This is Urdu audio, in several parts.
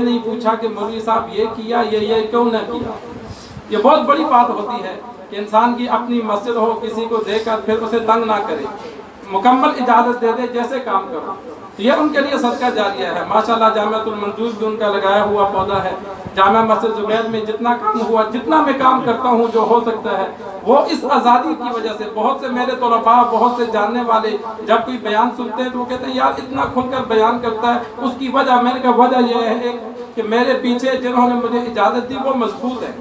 نہیں پوچھا کہ مولوی صاحب یہ کیا یہ کیوں نہ کیا. یہ بہت بڑی بات ہوتی ہے کہ انسان کی اپنی مسجد ہو، کسی کو دے کر پھر اسے تنگ نہ کرے، مکمل اجازت دے دے جیسے کام کرو. یہ ان کے لیے صدقہ جاریہ ہے. ماشاءاللہ جامعۃ المنجوز بھی ان کا لگایا ہوا پودا ہے. جامع مسجد زبیر میں جتنا کام ہوا، جتنا میں کام کرتا ہوں جو ہو سکتا ہے، وہ اس آزادی کی وجہ سے. بہت سے میرے طلباء، بہت سے جاننے والے جب کوئی بیان سنتے ہیں تو وہ کہتے ہیں یار اتنا کھل کر بیان کرتا ہے، اس کی وجہ. میں نے کہا وجہ یہ ہے کہ میرے پیچھے جنہوں نے مجھے اجازت دی وہ مضبوط ہے.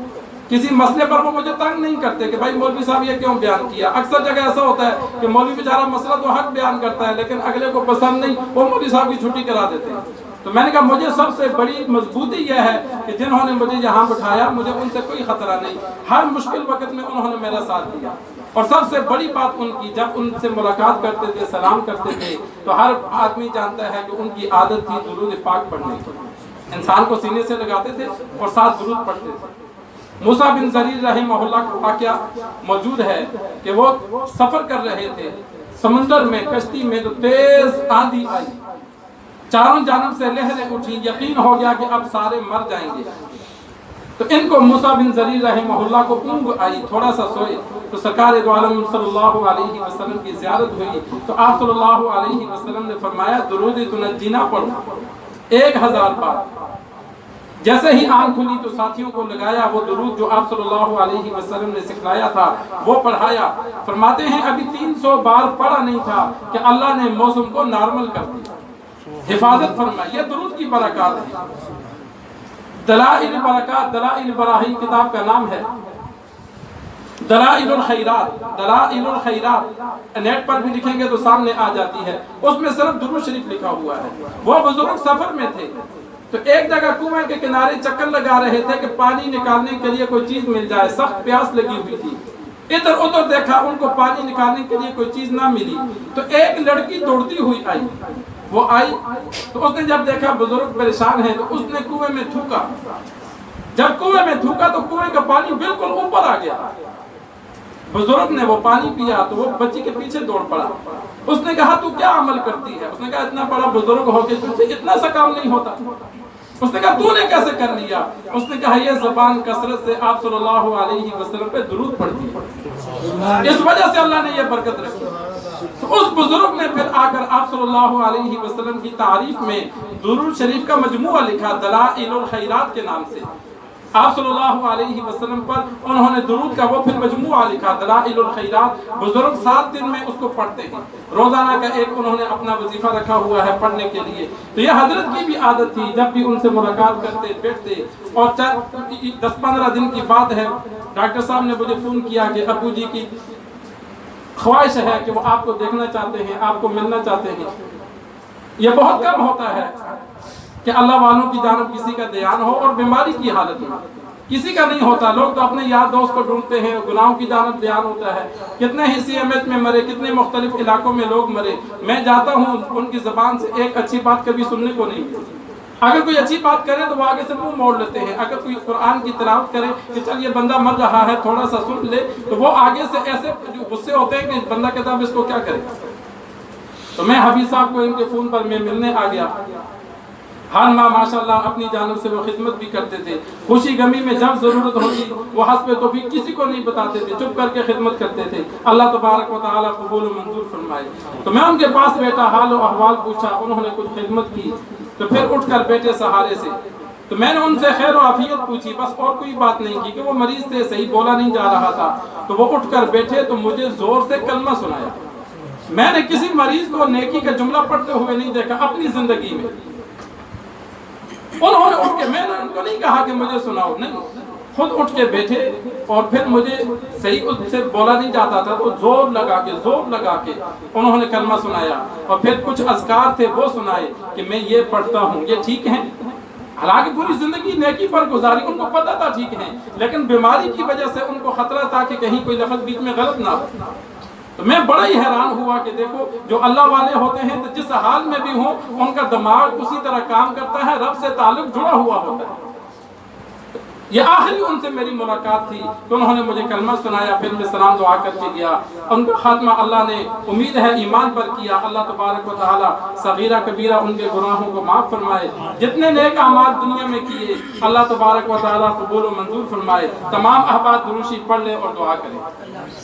کسی مسئلے پر وہ مجھے تنگ نہیں کرتے کہ بھائی مولوی صاحب یہ کیوں بیان کیا. اکثر جگہ ایسا ہوتا ہے کہ مولوی بیچارہ مسئلہ تو حق بیان کرتا ہے لیکن اگلے کو پسند نہیں، وہ مولوی صاحب کی چھٹی کرا دیتے ہیں. تو میں نے کہا مجھے سب سے بڑی مضبوطی یہ ہے کہ جنہوں نے مجھے یہاں بٹھایا مجھے ان سے کوئی خطرہ نہیں. ہر مشکل وقت میں انہوں نے میرا ساتھ دیا. اور سب سے بڑی بات ان کی، جب ان سے ملاقات کرتے تھے، سلام کرتے تھے، تو ہر آدمی جانتا ہے کہ ان کی عادت تھی درود پاک پڑھنے کی. انسان کو سینے سے لگاتے تھے اور ساتھ درود پڑھتے تھے. موسیٰ بن زریر رحمہ اللہ کا واقعہ موجود ہے کہ وہ سفر کر رہے تھے سمندر میں، کشتی میں، تو تیز آندھی آئی، چاروں جانب سے لہریں اٹھی، یقین ہو گیا کہ اب سارے مر جائیں گے. تو ان کو موسیٰ بن زریر رحمہ اللہ کو اونگ آئی، تھوڑا سا سوئے تو سرکار دو عالم صلی اللہ علیہ وسلم کی زیارت ہوئی. تو آپ صلی اللہ علیہ وسلم نے فرمایا درود تنجینا پڑھو 1000 بار. جیسے ہی آنکھ کھلی تو ساتھیوں کو لگایا وہ درود جو آپ صلی اللہ علیہ وسلم نے سکھلایا تھا وہ پڑھایا. فرماتے ہیں ابھی 300 بار پڑھا نہیں تھا کہ اللہ نے موسم کو نارمل کر دیا، حفاظت فرمائی. یہ درود کی برکات ہے. دلائل برکات، دلائل براہین کتاب کا نام ہے. دلائل الخیرات، دلائل الخیرات نیٹ پر بھی لکھیں گے تو سامنے آ جاتی ہے. اس میں صرف درود شریف لکھا ہوا ہے. وہ بزرگ سفر میں تھے تو ایک جگہ کنویں کے کنارے چکر لگا رہے تھے کہ پانی نکالنے کے لیے کوئی چیز مل جائے. سخت پیاس لگی ہوئی تھی. ادھر ادھر دیکھا، ان کو پانی نکالنے کے لیے کوئی چیز نہ ملی. تو ایک لڑکی دوڑتی ہوئی آئی. وہ آئی تو اس نے جب دیکھا بزرگ پریشان ہیں تو اس نے کنویں میں تھوکا. جب کنویں میں تھوکا تو کنویں کا پانی بالکل اوپر آ گیا. بزرگ نے وہ پانی پیا تو وہ بچی کے پیچھے دوڑ پڑا. اس نے کہا تو کیا عمل کرتی ہے؟ اس نے کہا اتنا بڑا بزرگ ہو کے تجھ سے اتنا سا کام نہیں ہوتا. اس نے کہا تو نے کیسے کر لیا؟ اس نے کہا یہ زبان کثرت سے آپ صلی اللہ علیہ وسلم پہ درود پڑھتی ہے، اس وجہ سے اللہ نے یہ برکت رکھی. تو اس بزرگ نے پھر آ کر آپ صلی اللہ علیہ وسلم کی تعریف میں درود شریف کا مجموعہ لکھا دلائل الخیرات کے نام سے. آپ صلی اللہ علیہ وسلم پر انہوں نے درود کا وہ پھر مجموعہ لکھا دلائل الخیرات. بزرگ 7 دن میں اس کو پڑھتے ہیں. روزانہ کا ایک انہوں نے اپنا وظیفہ رکھا ہوا ہے پڑھنے کے لیے. تو یہ حضرت کی بھی عادت تھی، جب بھی ان سے ملاقات کرتے بیٹھتے. اور 10-15 دن کی بات ہے، ڈاکٹر صاحب نے مجھے فون کیا کہ ابو جی کی خواہش ہے کہ وہ آپ کو دیکھنا چاہتے ہیں، آپ کو ملنا چاہتے ہیں. یہ بہت کم ہوتا ہے کہ اللہ والوں کی جانب کسی کا دھیان ہو اور بیماری کی حالت میں. کسی کا نہیں ہوتا. لوگ تو اپنے یار دوست کو ڈھونڈتے ہیں، گناہوں کی جانب دھیان ہوتا ہے. کتنے ہی CMH میں مرے، کتنے مختلف علاقوں میں لوگ مرے. میں جاتا ہوں ان کی زبان سے ایک اچھی بات کبھی سننے کو نہیں ملتی. اگر کوئی اچھی بات کرے تو وہ آگے سے منہ موڑ لیتے ہیں. اگر کوئی قرآن کی تلاوت کرے کہ چل یہ بندہ مر رہا ہے تھوڑا سا سن لے، تو وہ آگے سے ایسے غصے ہوتے ہیں کہ بندہ کہتا ہے اس کو کیا کرے. تو میں حفیظ صاحب کو ان کے فون پر میں ملنے آ گیا. ہر ماہ ماشاءاللہ اپنی جانب سے وہ خدمت بھی کرتے تھے. خوشی غمی میں جب ضرورت ہوتی وہ حسب توفیق کسی کو نہیں بتاتے تھے، چپ کر کے خدمت کرتے تھے. اللہ تبارک و تعالیٰ قبول و منظور فرمائے. تو میں ان کے پاس بیٹا، حال و احوال پوچھا. انہوں نے کچھ خدمت کی تو پھر اٹھ کر بیٹھے سہارے سے. تو میں نے ان سے خیر و عافیت پوچھی، بس اور کوئی بات نہیں کی کہ وہ مریض تھے، صحیح بولا نہیں جا رہا تھا. تو وہ اٹھ کر بیٹھے تو مجھے زور سے کلمہ سنایا. میں نے کسی مریض کو نیکی کا جملہ پڑھتے ہوئے نہیں دیکھا اپنی زندگی میں. انہوں نے اٹھ کے، میں نے ان کو نہیں کہا کہ مجھے سناؤ، نہیں، خود اٹھ کے بیٹھے. اور پھر مجھے صحیح اس سے بولا نہیں جاتا تھا تو زور لگا کے انہوں نے کلمہ سنایا. اور پھر کچھ اذکار تھے وہ سنائے کہ میں یہ پڑھتا ہوں، یہ ٹھیک ہیں. حالانکہ پوری زندگی نیکی پر گزاری، ان کو پتا تھا ٹھیک ہیں، لیکن بیماری کی وجہ سے ان کو خطرہ تھا کہ کہیں کوئی لفظ بیچ میں غلط نہ ہو. تو میں بڑا ہی حیران ہوا کہ دیکھو جو اللہ والے ہوتے ہیں تو جس حال میں بھی ہوں ان کا دماغ اسی طرح کام کرتا ہے، رب سے تعلق جڑا ہوا ہوتا ہے. یہ آخری ان سے میری ملاقات تھی کہ انہوں نے مجھے کلمہ سنایا، پھر میں سلام دعا کر کے گیا۔ ان کا خاتمہ اللہ نے امید ہے ایمان پر کیا۔ اللہ تبارک و تعالی صغیرہ کبیرہ ان کے گناہوں کو معاف فرمائے۔ جتنے نیک اعمال دنیا میں کیے اللہ تبارک و تعالی قبول و منظور فرمائے۔ تمام احباب دروشی پڑھ لیں اور دعا کریں۔